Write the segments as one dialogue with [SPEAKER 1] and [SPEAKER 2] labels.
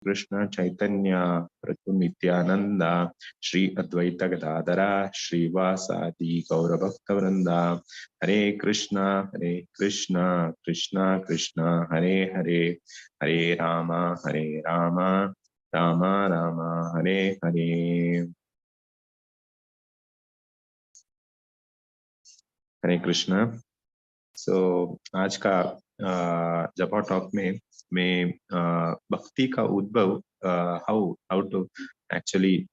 [SPEAKER 1] Krishna Chaitanya Prabhu Nityananda Shri Advaita Gadadara Shri Vasadi Gaura Bhakta Vrinda. Hare Krishna Krishna Krishna Hare Hare, Hare Rama Rama Rama Hare Hare. हरे कृष्णा. सो आज का जपा talk में मैं भक्ति का उद्भव, how to actually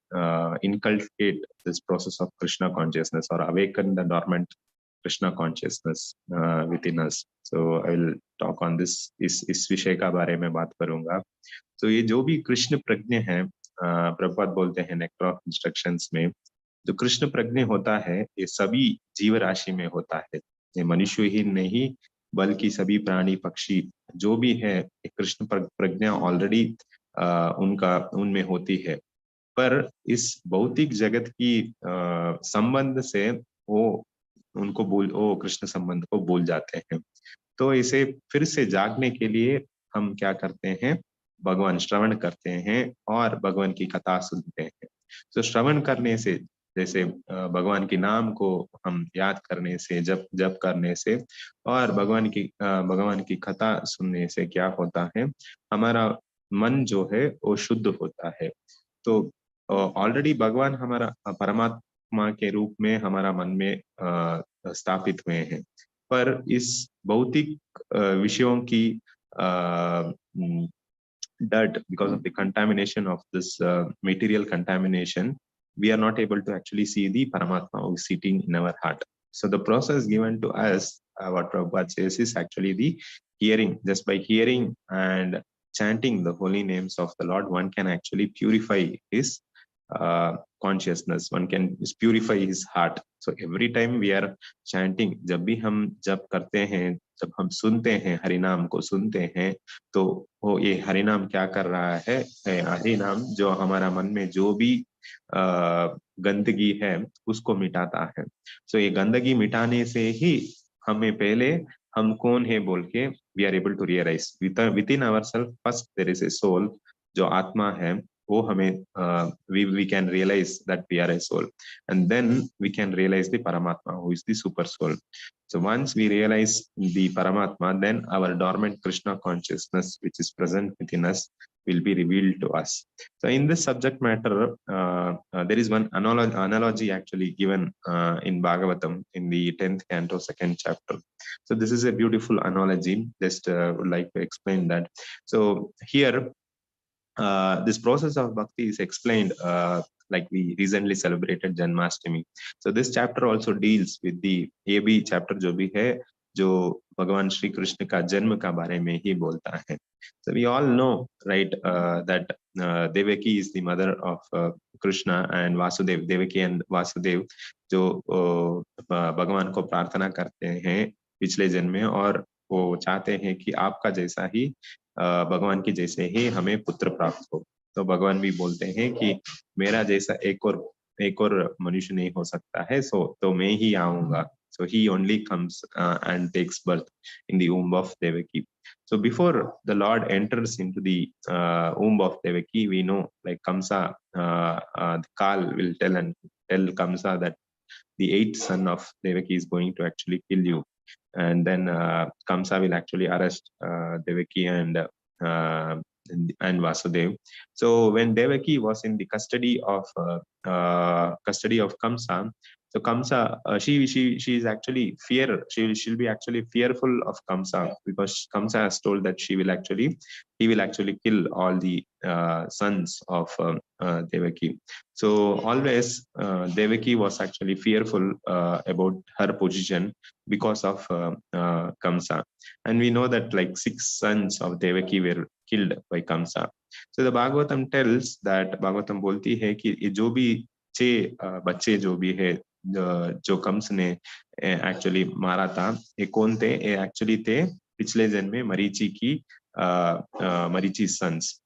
[SPEAKER 1] inculcate this process of Krishna consciousness or awaken the dormant Krishna consciousness within us. So I will talk on this. इस विषय का बारे में बात करूंगा. तो ये जो भी कृष्ण प्रज्ञ है, प्रभुपाद बोलते हैं नेक्टर ऑफ इंस्ट्रक्शंस में, जो कृष्ण प्रज्ञ होता है ये सभी जीव राशि में होता है. ये मनुष्य ही नहीं बल्कि सभी प्राणी पक्षी जो भी है कृष्ण प्रज्ञा ऑलरेडी उनमें होती है. पर इस भौतिक जगत की संबंध से वो कृष्ण संबंध को भूल जाते हैं. तो इसे फिर से जागने के लिए हम क्या करते हैं, भगवान श्रवण करते हैं और भगवान की कथा सुनते हैं. तो श्रवण करने से, जैसे भगवान के नाम को हम याद करने से, जप करने से और भगवान की कथा सुनने से क्या होता है, हमारा मन जो है वो शुद्ध होता है. तो ऑलरेडी भगवान हमारा परमात्मा के रूप में हमारा मन में स्थापित हुए हैं. पर इस भौतिक विषयों की dirt, because of the contamination of this material contamination, we are not able to actually see the Paramatma who is sitting in our heart. So the process given to us, what Prabhupada says, is actually the hearing. Just by hearing and chanting the holy names of the Lord, one can actually purify his consciousness, one can purify his heart. So every time we are chanting, जब भी हम जप करते हैं, जब हम सुनते हैं हरिनाम को सुनते हैं, तो वो ये हरिनाम क्या कर रहा है, हरिनाम जो हमारा मन में जो भी गंदगी है उसको मिटाता है. सो ये गंदगी मिटाने से ही हमें पहले हम कौन है बोल के we are able to realize within ourselves. First there is a soul, जो आत्मा है, वो हमें we can realize that we are a soul, and then we can realize the Paramatma who is the super soul. So once we realize the Paramatma, then our dormant Krishna consciousness which is present within us will be revealed to us. So in this subject matter, there is one analogy actually given in Bhagavatam in the 10th canto, 2nd chapter. So this is a beautiful analogy. Just would like to explain that. So here this process of bhakti is explained like we recently celebrated Janmashtami. So this chapter also deals with the AB chapter जो भी है, जो भगवान श्री कृष्ण का जन्म का बारे में ही बोलता है. So we all know, right, that Devaki is the mother of Krishna and Vasudev. Devaki and Vasudev जो भगवान को प्रार्थना करते हैं पिछले जन्म में, और वो चाहते हैं कि आपका जैसा ही भगवान की जैसे ही हमें पुत्र प्राप्त हो. तो भगवान भी बोलते हैं कि मेरा जैसा एक और मनुष्य नहीं हो सकता है, तो मैं ही आऊंगा. So he only comes and takes birth in the womb of Devaki. So before the Lord enters into the womb of Devaki, we know, like Kamsa, the Kal will tell Kamsa that the 8th son of Devaki is going to actually kill you. And then Kamsa will actually arrest Devaki and Vasudev. So when Devaki was in the custody of Kamsa, so Kamsa, she is actually she'll be actually fearful of Kamsa, because Kamsa has told that he will actually kill all the sons of Devaki. So always Devaki was actually fearful about her position because of Kamsa. And we know that like 6 sons of Devaki were killed by Kamsa. So the Bhagavatam tells that, Bhagavatam बोलती है कि ये जो भी 6 बच्चे जो भी है जो कंस ने एक्चुअली मारा था, ये कौन थे? ये एक्चुअली थे पिछले जन्म में Marichi sons.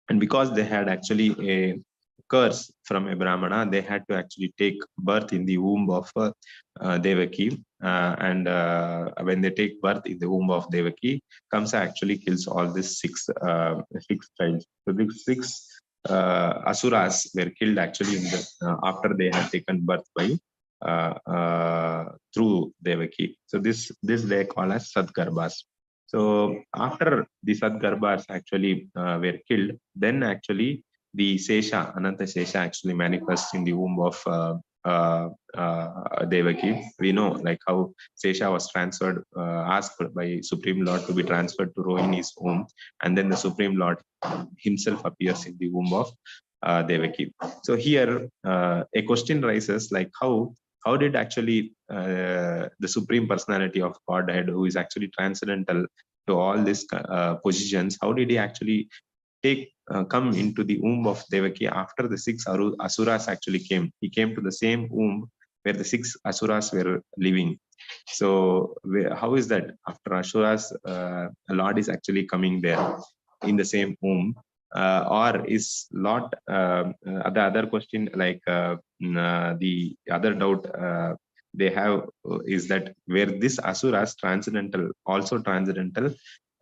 [SPEAKER 1] And because they had actually curse from a Brahmana, they had to actually take birth in the womb of Devaki. And when they take birth in the womb of Devaki, Kamsa actually kills all these six children. So these six asuras were killed actually in the, after they had taken birth by through Devaki. So this they call as Sadgarbhas. So after the Sadgarbhas actually were killed, then actually the Sesha, Ananta Sesha actually manifests in the womb of Devaki. We know like how Sesha was transferred, asked by Supreme Lord to be transferred to Rohini's womb, and then the Supreme Lord himself appears in the womb of Devaki. So here a question rises like how did actually the Supreme Personality of Godhead, who is actually transcendental to all these positions, how did he actually come into the womb of Devaki after the six asuras actually came? He came to the same womb where the six asuras were living. So how is that after asuras, Lord is actually coming there in the same womb? Or is Lord, the other question, like the other doubt they have is that where this asuras transcendental, also transcendental,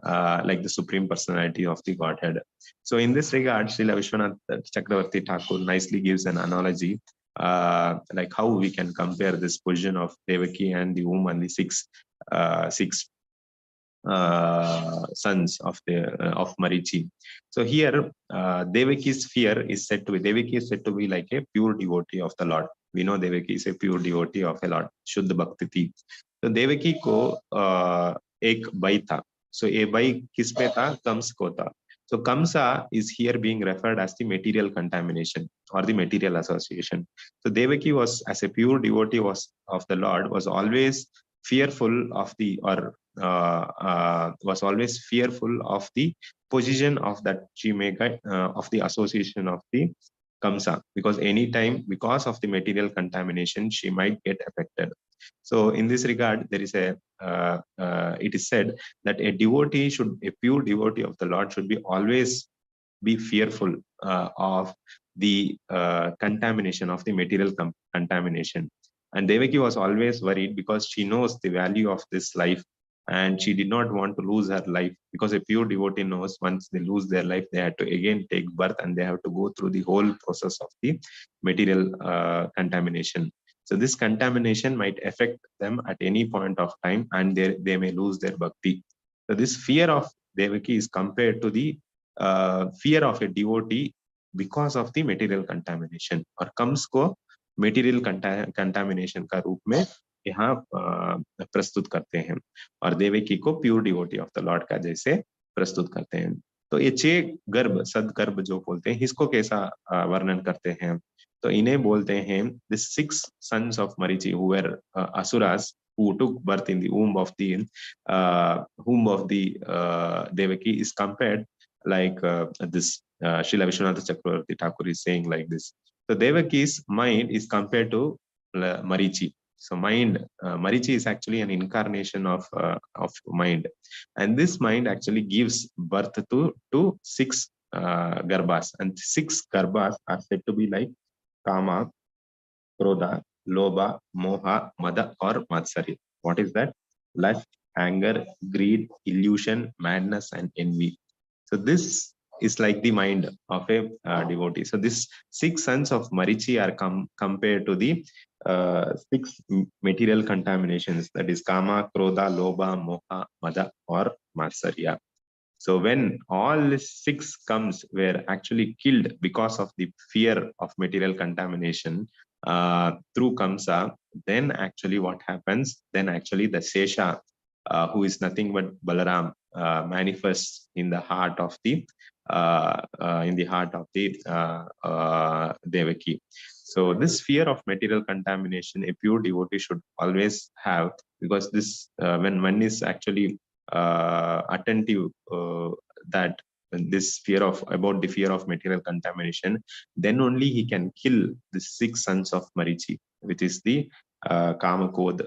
[SPEAKER 1] like the Supreme Personality of the Godhead. So in this regard, Srila Vishwanath Chakravarti Thakur nicely gives an analogy, like how we can compare this position of Devaki and the womb and the six sons of Marichi. So here, Devaki's fear is said to be, Devaki is said to be like a pure devotee of the Lord. We know Devaki is a pure devotee of the Lord, Shuddha Bhakti. So Devaki ko ek bai tha. So a bai kispe tha, Kams ko tha. So Kamsa is here being referred as the material contamination or the material association. So Devaki was, as a pure devotee of the Lord, was always fearful of the, or was always fearful of the position of that she may get, of the association of the Kamsa, because anytime, because of the material contamination, she might get affected. So in this regard, there is a, it is said that a devotee should, a pure devotee of the Lord should be always be fearful of the contamination of the material contamination. And Devaki was always worried because she knows the value of this life, and she did not want to lose her life, because a pure devotee knows once they lose their life, they have to again take birth and they have to go through the whole process of the material contamination. So this contamination might affect them at any point of time, and they may lose their bhakti. So this fear of Devaki is compared to the fear of a devotee because of the material contamination, और comes को material contamination का रूप में यहाँ प्रस्तुत करते हैं, और देवकी को pure devotee of the Lord का जैसे प्रस्तुत करते हैं. तो ये छह गर्भ, सदगर्भ जो बोलते हैं, इसको कैसा वर्णन करते हैं? तो इन्हें बोलते हैं the six sons of Marichi who were asuras who took birth in the womb of the Devaki is compared like this. Srila Vishwanath Chakravarti Thakur is saying like this. So Devaki's mind is compared to Marichi. So mind, Marichi is actually an incarnation of mind, and this mind actually gives birth to six garbhas, and six garbhas are said to be like Kama, Krodha, Lobha, Moha, Mada, or Matsarya. What is that? Lust, anger, greed, illusion, madness, and envy. So this is like the mind of a devotee. So these six sons of Marichi are compared to the six material contaminations, that is Kama, Krodha, Lobha, Moha, Mada, or Matsarya. So when all six comes were actually killed because of the fear of material contamination through Kamsa, then actually what happens? Then actually the Sesha, who is nothing but Balaram, manifests in the heart of the Devaki. So this fear of material contamination, a pure devotee should always have, because this when one is actually attentive that this fear of about the fear of material contamination, then only he can kill the six sons of Marichi, which is the Kama Krodh,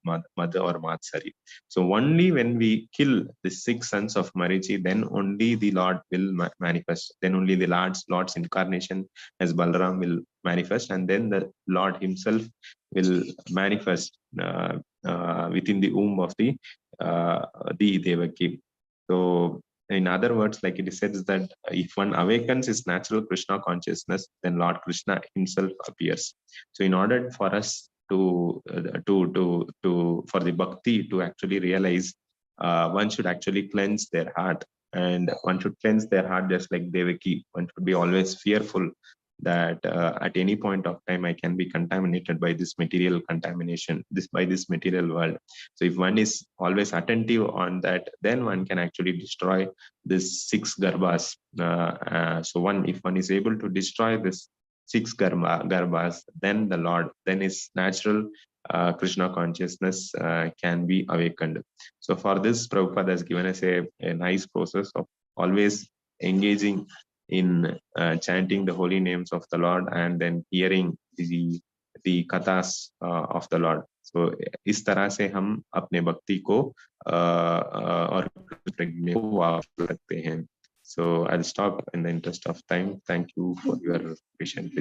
[SPEAKER 1] Mad or Matsari. So only when we kill the 6 sons of Marichi, then only the Lord will manifest. Then only the Lord's incarnation as Balaram will manifest, and then the Lord himself will manifest within the womb of the Devaki. So in other words, like it says that if one awakens his natural Krishna consciousness, then Lord Krishna himself appears. So in order for us to for the bhakti to actually realize, one should actually cleanse their heart, and one should cleanse their heart just like Devaki. One should be always fearful that at any point of time I can be contaminated by this material contamination, by this material world. So if one is always attentive on that, then one can actually destroy this 6 garbhas. So if one is able to destroy this 6 garbhas, then the Lord, then his natural Krishna consciousness can be awakened. So for this, Prabhupada has given us a nice process of always engaging in chanting the holy names of the Lord and then hearing the kathas of the Lord. So इस तरह से हम अपने भक्ति को और प्रज्ञा को वापस रखते हैं. So I'll stop in the interest of time. Thank you for your patient listening.